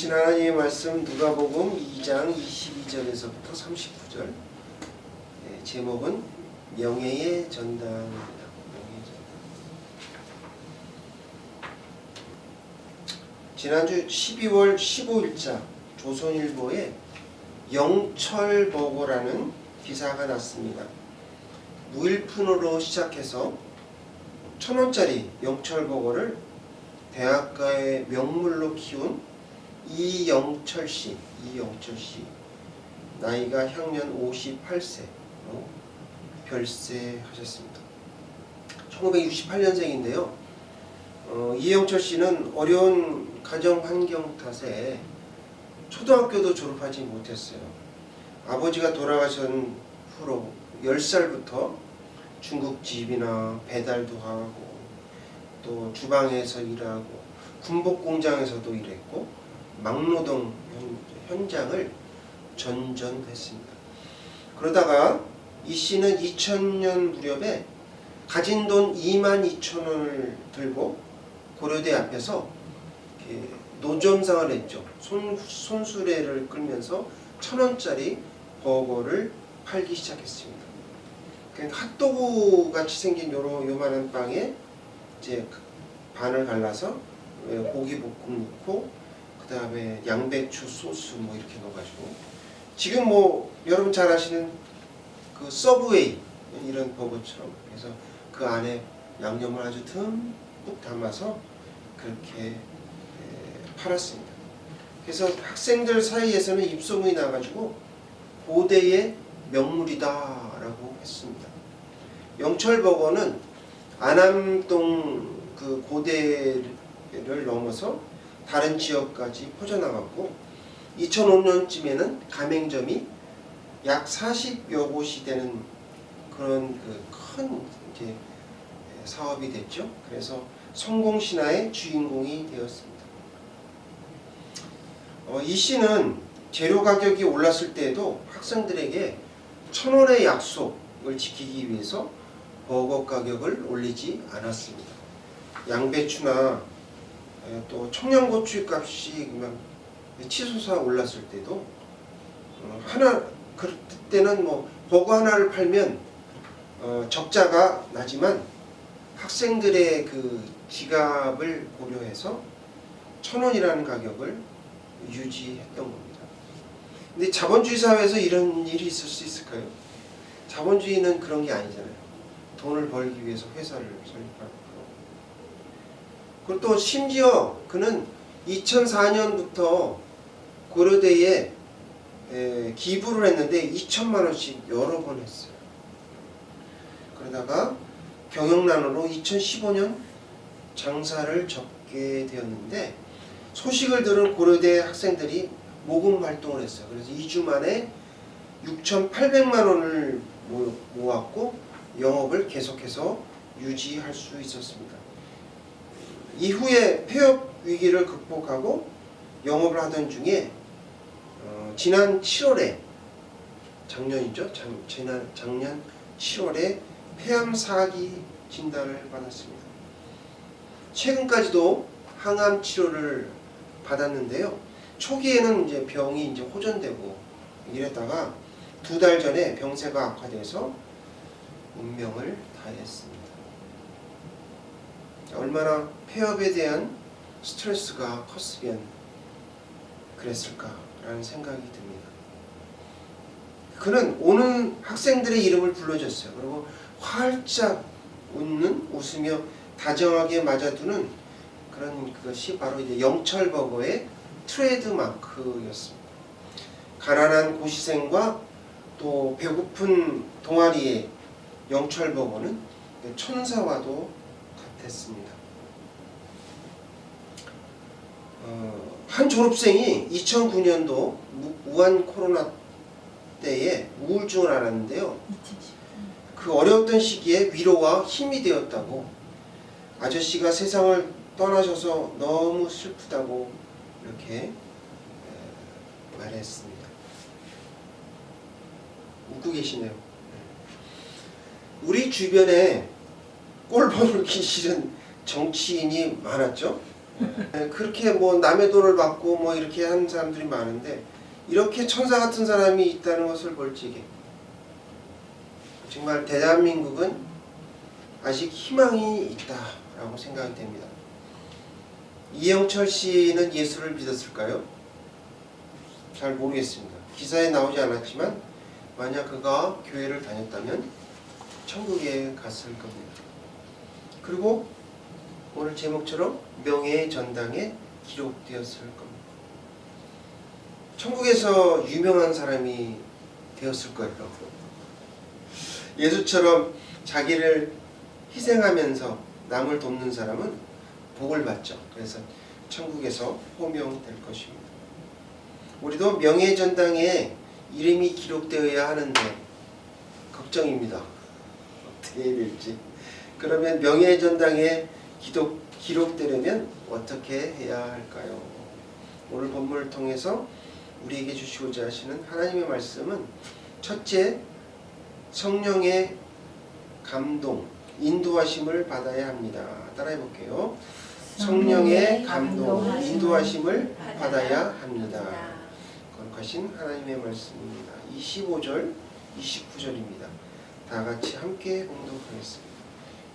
주신 하나님의 말씀 누가복음 2장 22절에서부터 39절. 제목은 명예의 전당입니다. 명예의 전당. 지난주 12월 15일자 조선일보에 영철버거라는 기사가 났습니다. 무일푼으로 시작해서 1,000원짜리 영철버거를 대학가의 명물로 키운 이영철 씨, 나이가 향년 58세로 별세하셨습니다. 1968년생인데요. 이영철 씨는 어려운 가정 환경 탓에 초등학교도 졸업하지 못했어요. 아버지가 돌아가신 후로 10살부터 중국집이나 배달도 하고 또 주방에서 일하고 군복공장에서도 일했고 막노동 현장을 전전했습니다. 그러다가 이 씨는 2000년 무렵에 가진 돈 22,000원을 들고 고려대 앞에서 노점상을 했죠. 손수레를 끌면서 1,000원짜리 버거를 팔기 시작했습니다. 핫도그 같이 생긴 요만한 빵에 이제 반을 갈라서 고기 볶음 넣고 그 다음에 양배추 소스 뭐 이렇게 넣어가지고 지금 뭐 여러분 잘 아시는 그 서브웨이 이런 버거처럼 그래서 그 안에 양념을 아주 듬뿍 담아서 그렇게 팔았습니다. 그래서 학생들 사이에서는 입소문이 나가지고 고대의 명물이다라고 했습니다. 영철버거는 안암동 그 고대를 넘어서 다른 지역까지 퍼져나갔고 2005년쯤에는 가맹점이 약 40여 곳이 되는 그런 큰 이제 사업이 됐죠. 그래서 성공신화의 주인공이 되었습니다. 이 씨는 재료 가격이 올랐을 때에도 학생들에게 1,000원의 약속을 지키기 위해서 버거 가격을 올리지 않았습니다. 양배추나 또 청양고추 값이 치솟아 올랐을 때도 그때는 뭐 버거 하나를 팔면 적자가 나지만 학생들의 그 지갑을 고려해서 1,000원이라는 가격을 유지했던 겁니다. 근데 자본주의 사회에서 이런 일이 있을 수 있을까요? 자본주의는 그런 게 아니잖아요. 돈을 벌기 위해서 회사를 설립하고 그리고 또 심지어 그는 2004년부터 고려대에 기부를 했는데 2천만 원씩 여러 번 했어요. 그러다가 경영난으로 2015년 장사를 접게 되었는데 소식을 들은 고려대 학생들이 모금 활동을 했어요. 그래서 2주 만에 6,800만 원을 모았고 영업을 계속해서 유지할 수 있었습니다. 이후에 폐업 위기를 극복하고 영업을 하던 중에 지난 7월에 작년이죠. 작년 7월에 폐암 4기 진단을 받았습니다. 최근까지도 항암 치료를 받았는데요. 초기에는 이제 병이 이제 호전되고 이랬다가 2달 전에 병세가 악화돼서 운명을 다했습니다. 얼마나 폐업에 대한 스트레스가 컸으면 그랬을까라는 생각이 듭니다. 그는 오는 학생들의 이름을 불러줬어요. 그리고 활짝 웃으며 다정하게 맞아두는 그런 그것이 바로 이제 영철버거의 트레이드마크였습니다. 가난한 고시생과 또 배고픈 동아리의 영철버거는 천사와도 같았습니다. 한 졸업생이 2009년도 우한 코로나 때에 우울증을 앓았는데요. 그 어려웠던 시기에 위로와 힘이 되었다고 아저씨가 세상을 떠나셔서 너무 슬프다고 이렇게 말했습니다. 웃고 계시네요. 우리 주변에 꼴 보기 싫은 정치인이 많았죠. 그렇게 뭐 남의 돈을 받고 뭐 이렇게 하는 사람들이 많은데 이렇게 천사 같은 사람이 있다는 것을 볼지게 정말 대한민국은 아직 희망이 있다라고 생각이 됩니다. 이영철 씨는 예수를 믿었을까요? 잘 모르겠습니다. 기사에 나오지 않았지만 만약 그가 교회를 다녔다면 천국에 갔을 겁니다. 그리고 오늘 제목처럼 명예의 전당에 기록되었을 겁니다. 천국에서 유명한 사람이 되었을 거예요. 예수처럼 자기를 희생하면서 남을 돕는 사람은 복을 받죠. 그래서 천국에서 호명될 것입니다. 우리도 명예의 전당에 이름이 기록되어야 하는데 걱정입니다. 어떻게 해야 될지. 그러면 명예의 전당에 기록되려면 어떻게 해야 할까요? 오늘 본문을 통해서 우리에게 주시고자 하시는 하나님의 말씀은 첫째, 성령의 감동, 인도하심을 받아야 합니다. 따라해 볼게요. 성령의 감동, 인도하심을 받아야 합니다. 거룩하신 하나님의 말씀입니다. 25절, 29절입니다. 다 같이 함께 봉독하겠습니다.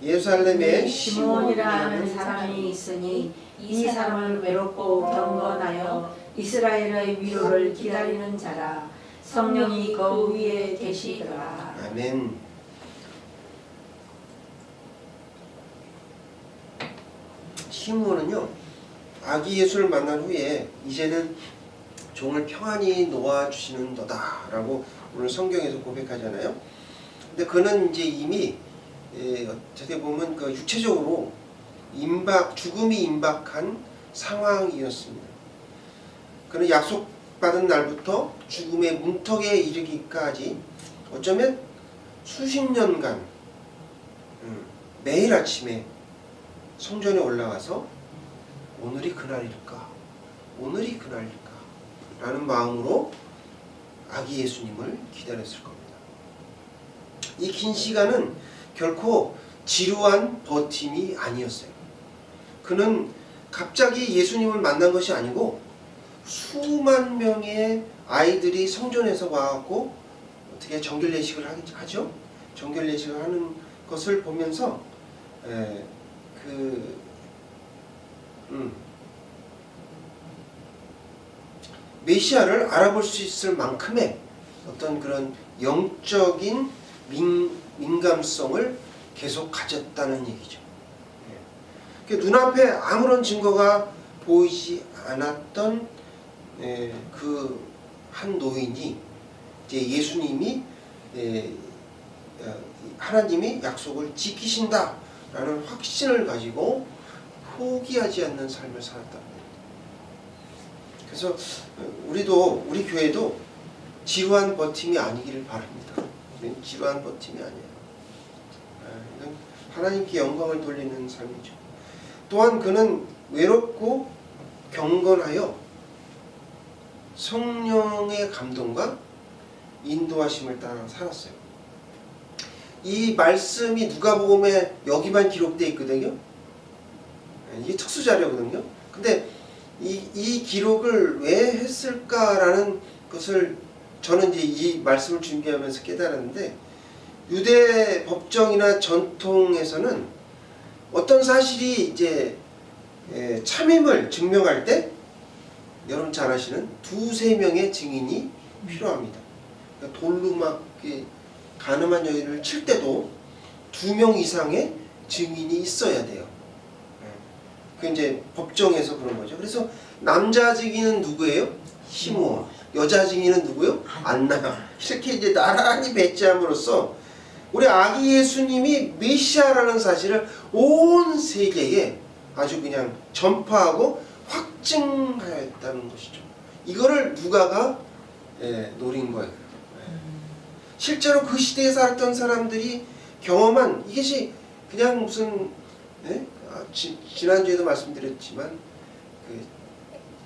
예루살렘에 시몬이라는 사람이 있으니 이 사람은 외롭고 경건하여 이스라엘의 위로를 기다리는 자라. 성령이 그 위에 계시더라. 아멘. 시몬은요, 아기 예수를 만난 후에 이제는 종을 평안히 놓아주시는 너다라고 오늘 성경에서 고백하잖아요. 근데 그는 이제 이미 어떻게 보면 그 육체적으로 죽음이 임박한 상황이었습니다. 그는 약속받은 날부터 죽음의 문턱에 이르기까지 어쩌면 수십 년간 매일 아침에 성전에 올라가서 오늘이 그날일까? 오늘이 그날일까? 라는 마음으로 아기 예수님을 기다렸을 겁니다. 이 긴 시간은 결코 지루한 버팀이 아니었어요. 그는 갑자기 예수님을 만난 것이 아니고 수만 명의 아이들이 성전에서 와갖고 어떻게 정결례식을 하죠? 정결례식을 하는 것을 보면서 메시아를 알아볼 수 있을 만큼의 어떤 그런 영적인 민감성을 계속 가졌다는 얘기죠. 눈앞에 아무런 증거가 보이지 않았던 그 한 노인이 이제 예수님이 하나님이 약속을 지키신다라는 확신을 가지고 포기하지 않는 삶을 살았다. 그래서 우리 교회도 지루한 버팀이 아니기를 바랍니다. 지루한 버팀이 아니에요. 하나님께 영광을 돌리는 삶이죠. 또한 그는 외롭고 경건하여 성령의 감동과 인도하심을 따라 살았어요. 이 말씀이 누가복음에 여기만 기록되어 있거든요. 이게 특수 자료거든요. 근데 이 기록을 왜 했을까라는 것을 저는 이제 이 말씀을 준비하면서 깨달았는데, 유대 법정이나 전통에서는 어떤 사실이 이제 참임을 증명할 때 여러분 잘 아시는 두세 명의 증인이 필요합니다. 그러니까 돌로 막 가늠한 여인을 칠 때도 2명 이상의 증인이 있어야 돼요. 그 이제 법정에서 그런 거죠. 그래서 남자 증인은 누구예요? 시므온. 여자 증인은 누구요? 안나. 이렇게 이제 나란히 배치함으로써 우리 아기 예수님이 메시아라는 사실을 온 세계에 아주 그냥 전파하고 확증하였다는 것이죠. 이거를 누가가 노린 거예요. 실제로 그 시대에 살았던 사람들이 경험한 이것이 그냥 무슨 지난주에도 말씀드렸지만 그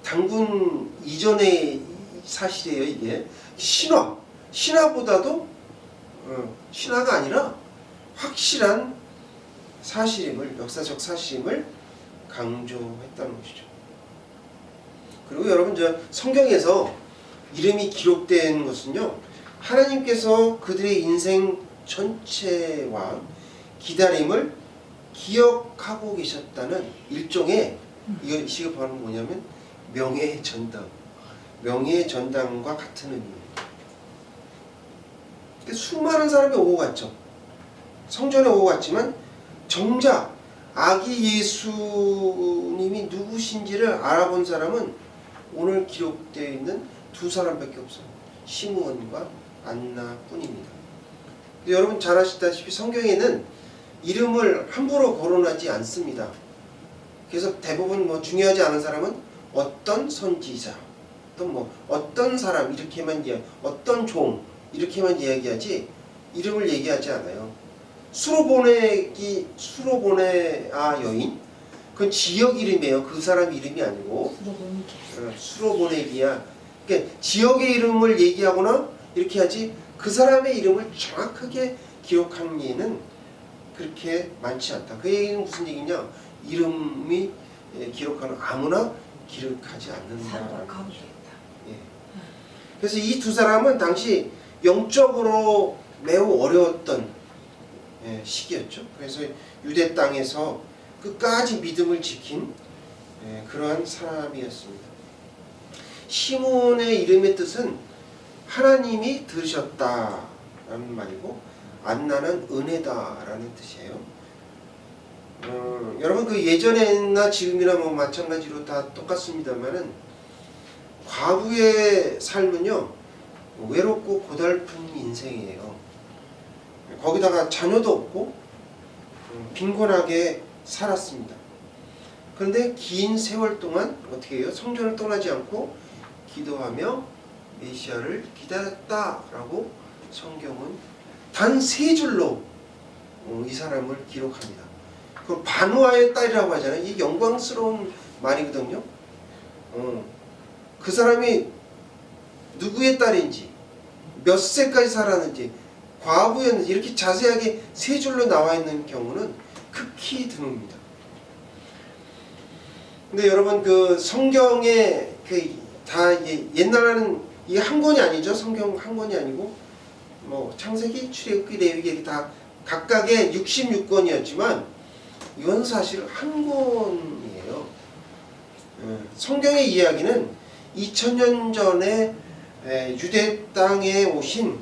당군 이전의 사실이에요. 이게 신화보다도 신화가 아니라 확실한 사실임을, 역사적 사실임을 강조했다는 것이죠. 그리고 여러분 저 성경에서 이름이 기록된 것은요, 하나님께서 그들의 인생 전체와 기다림을 기억하고 계셨다는 일종의, 이걸 시급하는 뭐냐면 명예의 전당, 명예의 전당과 같은 의미입니다. 수많은 사람이 오고 갔죠. 성전에 오고 갔지만 정작 아기 예수님이 누구신지를 알아본 사람은 오늘 기록되어 있는 두 사람밖에 없어요. 시므온과 안나 뿐입니다. 여러분 잘 아시다시피 성경에는 이름을 함부로 거론하지 않습니다. 그래서 대부분 뭐 중요하지 않은 사람은 어떤 선지자, 또 뭐 어떤 사람 이렇게만 어떤 종 이렇게만 이야기하지 이름을 얘기하지 않아요. 수로보네아 여인, 그건 지역 이름이에요. 그 사람 이름이 아니고 수로보네기야. 그러니까 지역의 이름을 얘기하거나 이렇게 하지 그 사람의 이름을 정확하게 기록한 예는 그렇게 많지 않다. 그 얘기는 무슨 얘기냐? 이름이 기록하는 아무나 기록하지 않는다. 예. 그래서 이 두 사람은 당시 영적으로 매우 어려웠던 시기였죠. 그래서 유대 땅에서 끝까지 믿음을 지킨 그러한 사람이었습니다. 시몬의 이름의 뜻은 하나님이 들으셨다라는 말이고, 안나는 은혜다라는 뜻이에요. 여러분 그 예전에나 지금이나 뭐 마찬가지로 다 똑같습니다만은 과부의 삶은요 외롭고 고달픈 인생이에요. 거기다가 자녀도 없고 빈곤하게 살았습니다. 그런데 긴 세월 동안 어떻게 해요? 성전을 떠나지 않고 기도하며 메시아를 기다렸다라고 성경은 단 세 줄로 이 사람을 기록합니다. 그 바누아의 딸이라고 하잖아요. 이게 영광스러운 말이거든요. 그 사람이 누구의 딸인지, 몇 세까지 살았는지, 과부였는지 이렇게 자세하게 세 줄로 나와 있는 경우는 극히 드뭅니다. 근데 여러분 그 성경에 다 옛날에는 이게 한 권이 아니죠. 성경 한 권이 아니고 뭐 창세기, 출애굽기, 레위기 다 각각의 66권이었지만 이건 사실 한 권이에요. 성경의 이야기는 2000년 전에 유대 땅에 오신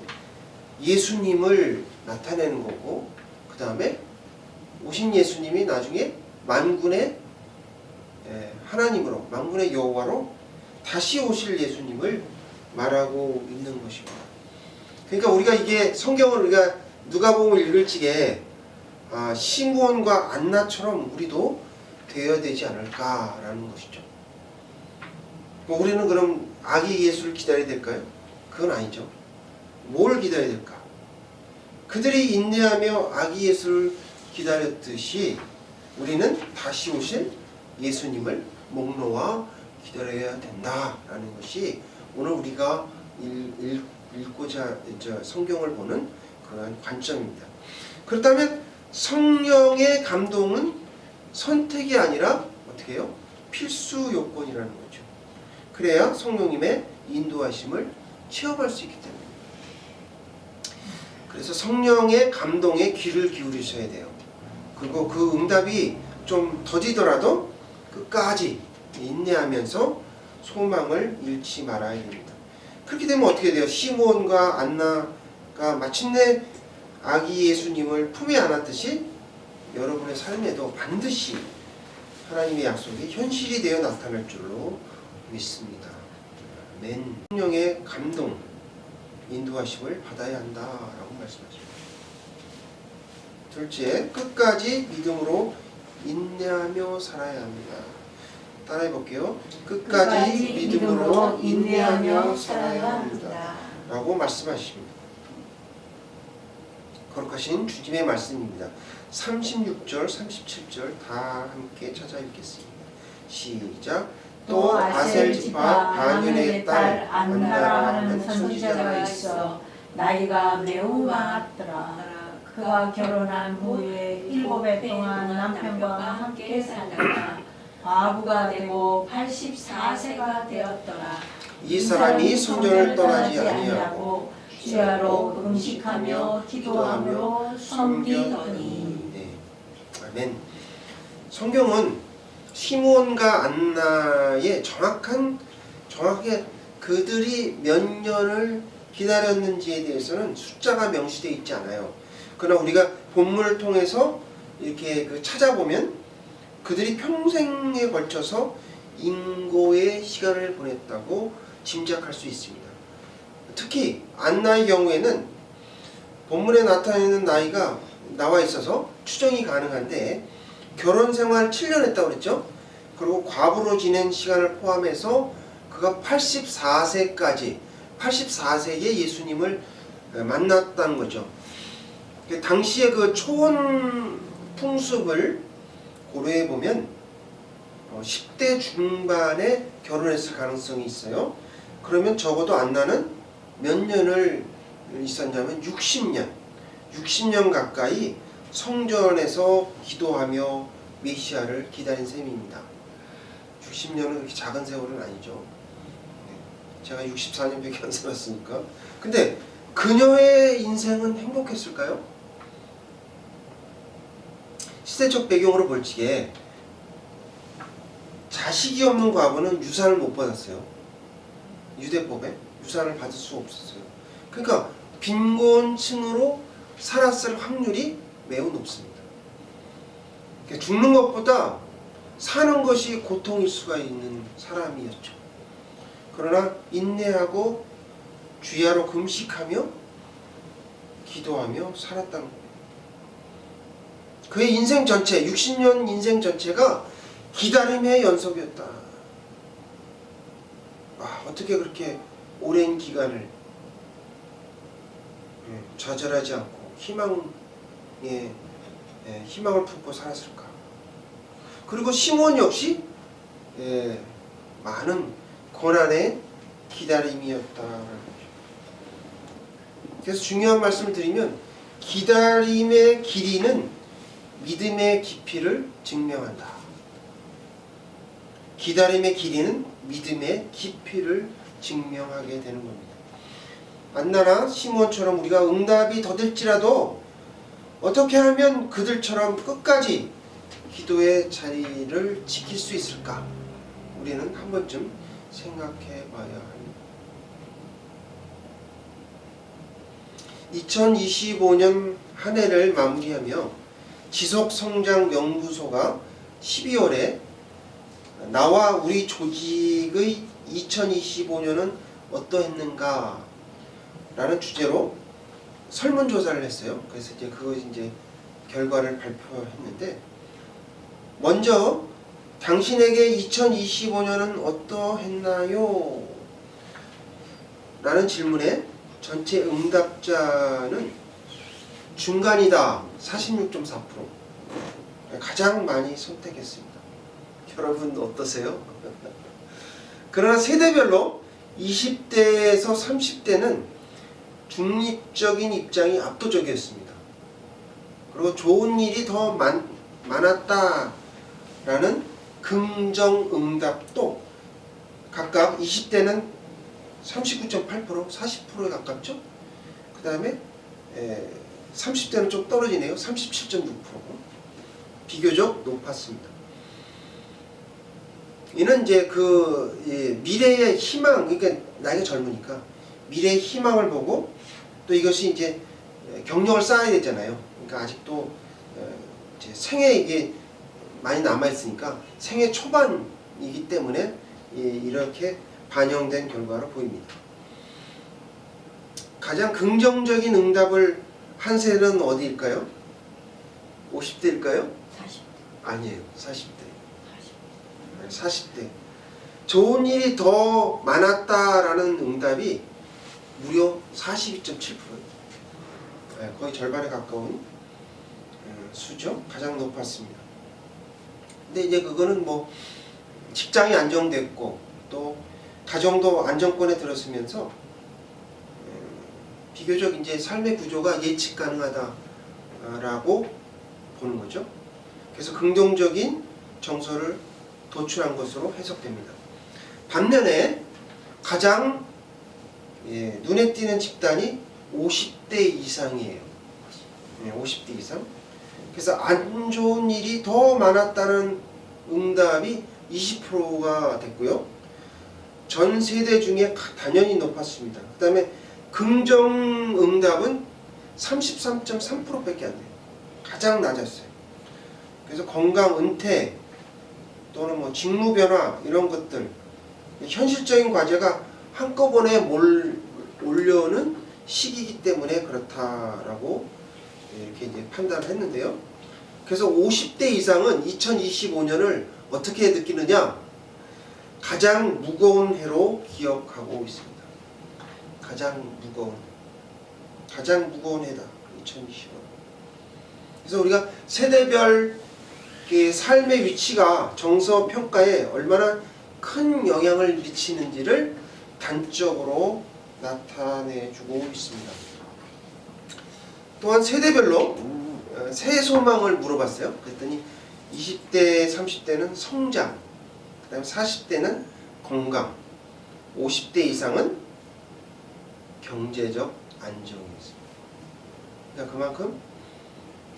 예수님을 나타내는 거고, 그 다음에 오신 예수님이 나중에 만군의 하나님으로, 만군의 여호와로 다시 오실 예수님을 말하고 있는 것입니다. 그러니까 우리가 이게 성경을 우리가 누가복음을 읽을 적에 시므온과 안나처럼 우리도 되어야 되지 않을까라는 것이죠. 우리는 그럼 아기 예수를 기다려야 될까요? 그건 아니죠. 뭘 기다려야 될까? 그들이 인내하며 아기 예수를 기다렸듯이 우리는 다시 오실 예수님을 목놓아 기다려야 된다라는 것이 오늘 우리가 읽고자 성경을 보는 그러한 관점입니다. 그렇다면 성령의 감동은 선택이 아니라 어떻게 해요? 필수 요건이라는 거죠. 그래야 성령님의 인도하심을 체험할 수 있기 때문입니다. 그래서 성령의 감동에 귀를 기울이셔야 돼요. 그리고 그 응답이 좀 더디더라도 끝까지 인내하면서 소망을 잃지 말아야 됩니다. 그렇게 되면 어떻게 돼요? 시므온과 안나가 마침내 아기 예수님을 품에 안았듯이 여러분의 삶에도 반드시 하나님의 약속이 현실이 되어 나타날 줄로 믿습니다. 아멘. 성령의 감동, 인도하심을 받아야 한다라고 말씀하십니다. 둘째, 끝까지 믿음으로 인내하며 살아야 합니다. 따라해 볼게요. 끝까지 믿음으로 인내하며 살아야 합니다. 라고 말씀하십니다. 거룩하신 주님의 말씀입니다. 36절, 37절 다 함께 찾아 읽겠습니다. 시작. 또 아셀 지파 바뉴의 딸 안나라 하는 선지자가 있어 나이가 매우 많았더라. 그가 결혼한 후에 7해 동안 남편과 함께 살다가 과부가 되고 84세가 되었더라. 이 사람이 성전을 떠나지 아니하고 주야로 음식하며 기도함으로 섬기더니. 네. 아멘. 성경은 시므온과 안나의 정확하게 그들이 몇 년을 기다렸는지에 대해서는 숫자가 명시되어 있지 않아요. 그러나 우리가 본문을 통해서 이렇게 찾아보면 그들이 평생에 걸쳐서 인고의 시간을 보냈다고 짐작할 수 있습니다. 특히 안나의 경우에는 본문에 나타내는 나이가 나와 있어서 추정이 가능한데 결혼 생활 7년 했다고 그랬죠. 그리고 과부로 지낸 시간을 포함해서 그가 84세에 예수님을 만났다는 거죠. 당시의 그 초혼 풍습을 고려해 보면 10대 중반에 결혼했을 가능성이 있어요. 그러면 적어도 안나는 몇 년을 있었냐면 60년 가까이 성전에서 기도하며 메시아를 기다린 셈입니다. 60년은 그렇게 작은 세월은 아니죠. 제가 64년밖에 안 살았으니까. 근데 그녀의 인생은 행복했을까요? 시대적 배경으로 볼 적에 자식이 없는 과부는 유산을 못 받았어요. 유대법에 유산을 받을 수 없었어요. 그러니까 빈곤층으로 살았을 확률이 매우 높습니다. 죽는 것보다 사는 것이 고통일 수가 있는 사람이었죠. 그러나 인내하고 주야로 금식하며 기도하며 살았다는 거예요. 그의 인생 전체, 60년 인생 전체가 기다림의 연속이었다. 어떻게 그렇게 오랜 기간을 좌절하지 않고 희망을 품고 살았을까? 그리고 시므온 역시 많은 고난의 기다림이었다라는 거죠. 그래서 중요한 말씀을 드리면 기다림의 길이는 믿음의 깊이를 증명한다. 기다림의 길이는 믿음의 깊이를 증명하게 되는 겁니다. 안나나 시므온처럼 우리가 응답이 더딜지라도 어떻게 하면 그들처럼 끝까지 기도의 자리를 지킬 수 있을까? 우리는 한 번쯤 생각해 봐야 합니다. 2025년 한 해를 마무리하며 지속성장연구소가 12월에 나와 우리 조직의 2025년은 어떠했는가 라는 주제로 설문조사를 했어요. 그래서 그거 결과를 발표했는데, 먼저 당신에게 2025년은 어떠했나요? 라는 질문에 전체 응답자는 중간이다 46.4%, 가장 많이 선택했습니다. 여러분 어떠세요? 그러나 세대별로 20대에서 30대는 중립적인 입장이 압도적이었습니다. 그리고 좋은 일이 더 많았다라는 긍정 응답도 각각 20대는 39.8%, 40%에 가깝죠. 그 다음에 30대는 좀 떨어지네요. 37.6%. 비교적 높았습니다. 이는 미래의 희망, 그러니까 나이가 젊으니까 미래의 희망을 보고, 또 이것이 경력을 쌓아야 되잖아요. 그러니까 아직도 생애 이게 많이 남아 있으니까 생애 초반이기 때문에 이렇게 반영된 결과로 보입니다. 가장 긍정적인 응답을 한 세대는 어디일까요? 50대일까요? 40대. 아니에요. 40대. 40대. 좋은 일이 더 많았다라는 응답이 무려 42.7%예요. 거의 절반에 가까운 수죠. 가장 높았습니다. 근데 그거는 직장이 안정됐고 또 가정도 안정권에 들었으면서 비교적 삶의 구조가 예측 가능하다라고 보는 거죠. 그래서 긍정적인 정서를 도출한 것으로 해석됩니다. 반면에 가장 눈에 띄는 집단이 50대 이상이에요. 50대 이상. 그래서 안 좋은 일이 더 많았다는 응답이 20%가 됐고요. 전 세대 중에 단연히 높았습니다. 그 다음에 긍정 응답은 33.3%밖에 안 돼요. 가장 낮았어요. 그래서 건강, 은퇴 또는 뭐 직무 변화 이런 것들, 현실적인 과제가 한꺼번에 올려오는 시기이기 때문에 그렇다라고 이렇게 이제 판단을 했는데요. 그래서 50대 이상은 2025년을 어떻게 느끼느냐? 가장 무거운 해로 기억하고 있습니다. 가장 무거운 해다. 2025년. 그래서 우리가 세대별 삶의 위치가 정서 평가에 얼마나 큰 영향을 미치는지를 단적으로 나타내주고 있습니다. 또한 세대별로 새해 소망을 물어봤어요. 그랬더니 20대, 30대는 성장, 그 다음에 40대는 건강, 50대 이상은 경제적 안정이었습니다. 그러니까 그만큼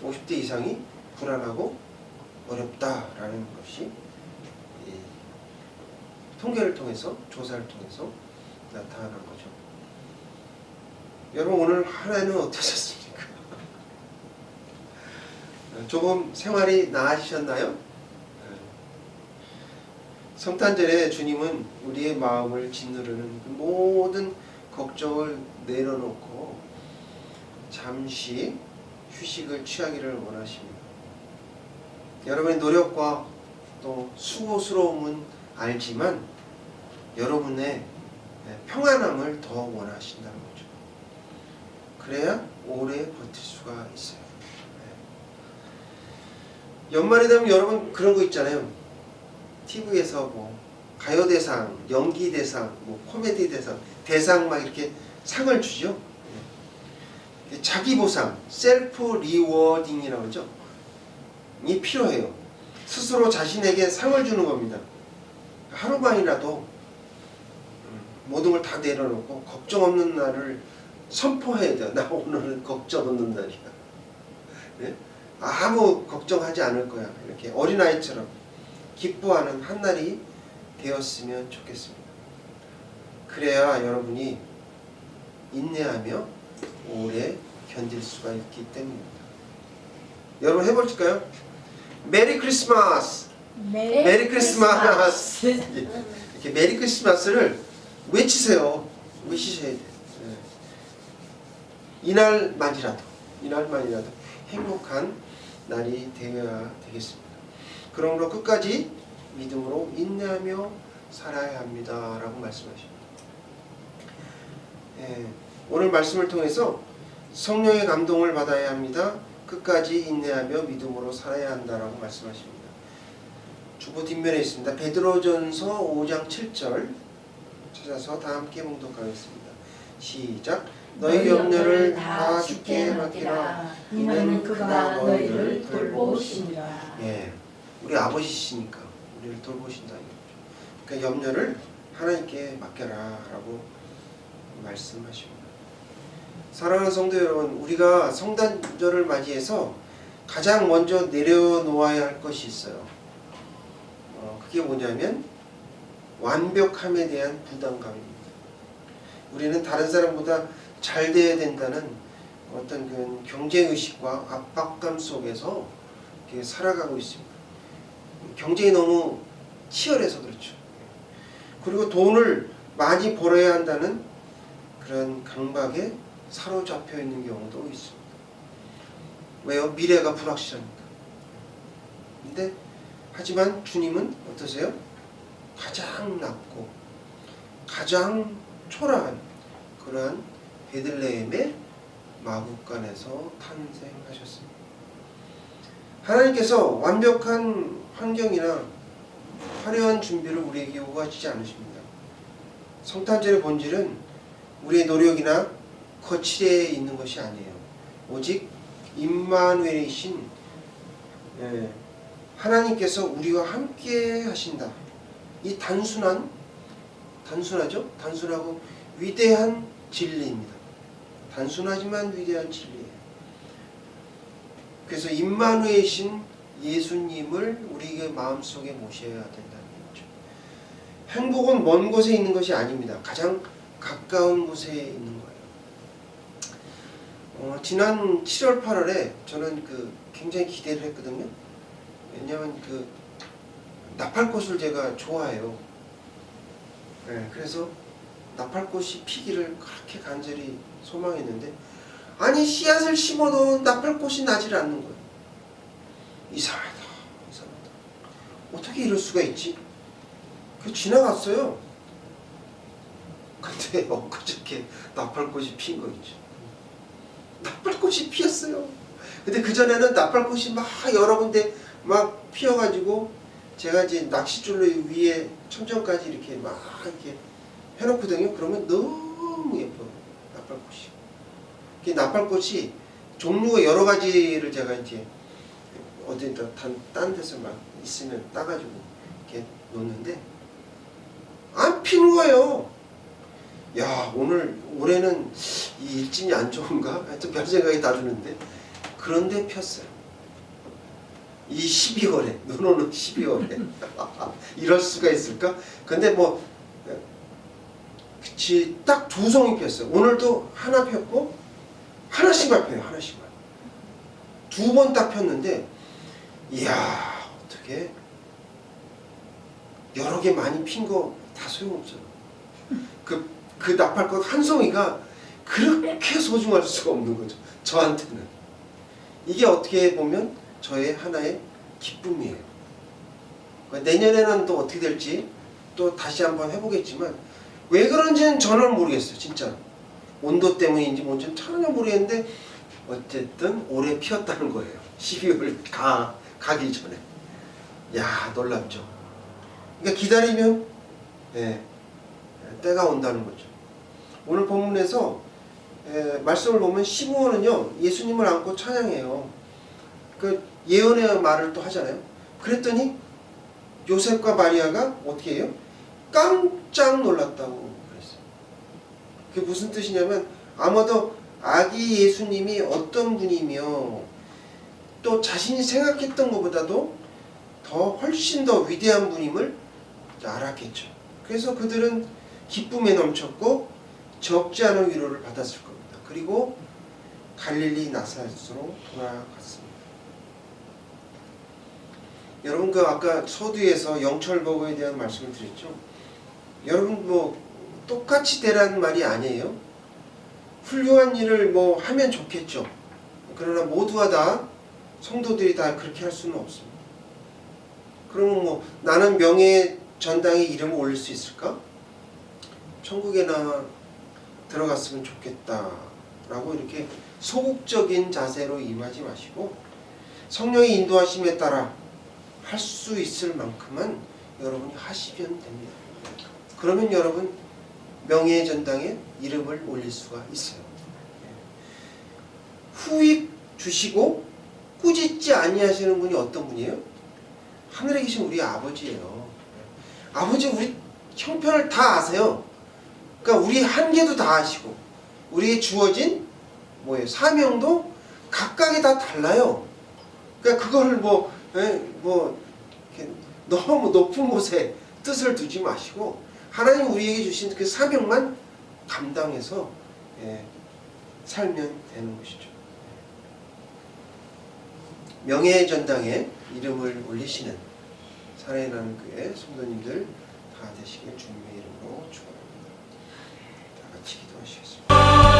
50대 이상이 불안하고 어렵다라는 것이 통계를 통해서, 조사를 통해서 나타난 거죠. 여러분 오늘 한 해는 어떠셨습니까? 조금 생활이 나아지셨나요? 성탄절에 주님은 우리의 마음을 짓누르는 그 모든 걱정을 내려놓고 잠시 휴식을 취하기를 원하십니다. 여러분의 노력과 또 수고스러움은 알지만 여러분의 평안함을 더 원하신다는 거죠. 그래야 오래 버틸 수가 있어요. 연말이 되면 여러분 그런 거 있잖아요. TV에서 뭐 가요대상, 연기대상, 뭐 코미디 대상 막 이렇게 상을 주죠. 자기 보상, 셀프 리워딩이라고 그러죠. 이 필요해요. 스스로 자신에게 상을 주는 겁니다. 하루만이라도 모든 걸 다 내려놓고 걱정 없는 날을 선포해야 돼요. 나 오늘은 걱정 없는 날이야. 네? 아무 걱정하지 않을 거야. 이렇게 어린아이처럼 기뻐하는 한 날이 되었으면 좋겠습니다. 그래야 여러분이 인내하며 오래 견딜 수가 있기 때문입니다. 여러분 해볼까요? 메리 크리스마스! 메리 크리스마스! 이렇게 메리 크리스마스를 외치세요. 외치셔야 돼요. 이날만이라도 행복한 날이 되어야 되겠습니다. 그러므로 끝까지 믿음으로 인내하며 살아야 합니다. 라고 말씀하십니다. 오늘 말씀을 통해서 성령의 감동을 받아야 합니다. 끝까지 인내하며 믿음으로 살아야 한다라고 말씀하십니다. 주보 뒷면에 있습니다. 베드로전서 5장 7절 찾아서 다 함께 봉독하겠습니다. 시작. 너희 염려를 다 주께 맡기라. 이는 그가 너희를 돌보시리라. 우리 아버지시니까 우리를 돌보신다는 거죠. 그러니까 염려를 하나님께 맡겨라라고 말씀하십니다. 사랑하는 성도 여러분, 우리가 성탄절을 맞이해서 가장 먼저 내려놓아야 할 것이 있어요. 그게 뭐냐면 완벽함에 대한 부담감입니다. 우리는 다른 사람보다 잘 돼야 된다는 어떤 그 경쟁의식과 압박감 속에서 이렇게 살아가고 있습니다. 경쟁이 너무 치열해서 그렇죠. 그리고 돈을 많이 벌어야 한다는 그런 강박에 사로잡혀 있는 경우도 있습니다. 왜요? 미래가 불확실하니까. 근데 하지만 주님은 어떠세요? 가장 낮고 가장 초라한 그러한 베들레헴의 마구간에서 탄생하셨습니다. 하나님께서 완벽한 환경이나 화려한 준비를 우리에게 요구하시지 않으십니다. 성탄절의 본질은 우리의 노력이나 거칠에 있는 것이 아니에요. 오직 임마누엘이신 하나님께서 우리와 함께 하신다. 이 단순하죠? 단순하고 위대한 진리입니다. 단순하지만 위대한 진리예요. 그래서 임마누엘이신 예수님을 우리의 마음속에 모셔야 된다는 거죠. 행복은 먼 곳에 있는 것이 아닙니다. 가장 가까운 곳에 있는 거예요. 지난 7월 8월에 저는 굉장히 기대를 했거든요. 왜냐하면 나팔꽃을 제가 좋아해요. 네, 그래서 나팔꽃이 피기를 그렇게 간절히 소망했는데, 아니 씨앗을 심어도 나팔꽃이 나질 않는 거예요. 이상하다. 어떻게 이럴 수가 있지? 지나갔어요. 근데 엊그저께 나팔꽃이 핀 거 있죠. 나팔꽃이 피었어요. 근데 그전에는 나팔꽃이 막 여러 군데 막 피어가지고 제가 이제 낚싯줄로 위에 천정까지 이렇게 막 이렇게 해놓거든요. 그러면 너무 예뻐요. 나팔꽃이. 나팔꽃이 종류가 여러 가지를 제가 이제 어디 딴 데서 막 있으면 따가지고 이렇게 놓는데 안 피는 거예요. 야, 올해는 이 일진이 안 좋은가? 하여튼 별 생각이 다 드는데, 그런데 폈어요. 이 12월에, 눈 오는 12월에. 이럴 수가 있을까? 근데 딱 2송이 폈어요. 오늘도 하나 폈고, 하나씩만 펴요, 하나씩만. 2번 딱 폈는데, 이야, 어떻게 여러 개 많이 핀 거 다 소용없어요. 그 나팔꽃 한 송이가 그렇게 소중할 수가 없는 거죠. 저한테는. 이게 어떻게 보면 저의 하나의 기쁨이에요. 내년에는 또 어떻게 될지 또 다시 한번 해보겠지만, 왜 그런지는 저는 모르겠어요. 진짜. 온도 때문인지 뭔지는 전혀 모르겠는데, 어쨌든 올해 피었다는 거예요. 12월 가기 전에. 야, 놀랍죠. 그러니까 기다리면 때가 온다는 거죠. 오늘 본문에서 말씀을 보면 시므온은요, 예수님을 안고 찬양해요. 예언의 말을 또 하잖아요. 그랬더니 요셉과 마리아가 어떻게 해요? 깜짝 놀랐다고 그랬어요. 그게 무슨 뜻이냐면, 아마도 아기 예수님이 어떤 분이며 또 자신이 생각했던 것보다도 훨씬 더 위대한 분임을 알았겠죠. 그래서 그들은 기쁨에 넘쳤고 적지 않은 위로를 받았을 겁니다. 그리고 갈릴리 나사렛으로 돌아갔습니다. 여러분, 아까 서두에서 영철보고에 대한 말씀을 드렸죠. 여러분, 똑같이 되라는 말이 아니에요. 훌륭한 일을 하면 좋겠죠. 그러나 모두가 다, 성도들이 다 그렇게 할 수는 없습니다. 그러면 나는 명예 전당에 이름을 올릴 수 있을까? 천국에나 들어갔으면 좋겠다 라고 이렇게 소극적인 자세로 임하지 마시고, 성령의 인도하심에 따라 할 수 있을 만큼만 여러분이 하시면 됩니다. 그러면 여러분 명예의 전당에 이름을 올릴 수가 있어요. 후익 주시고 꾸짖지 아니하시는 분이 어떤 분이에요? 하늘에 계신 우리 아버지예요. 아버지 우리 형편을 다 아세요. 그러니까 우리 한계도 다 아시고, 우리에게 주어진 사명도 각각이 다 달라요. 그러니까 그걸 이렇게 너무 높은 곳에 뜻을 두지 마시고, 하나님 우리에게 주신 그 사명만 감당해서 살면 되는 것이죠. 명예의 전당에 이름을 올리시는 사랑하는 교회 성도님들 다 되시길 주님의 이름으로 축원합니다. 다 같이 기도하시겠습니다.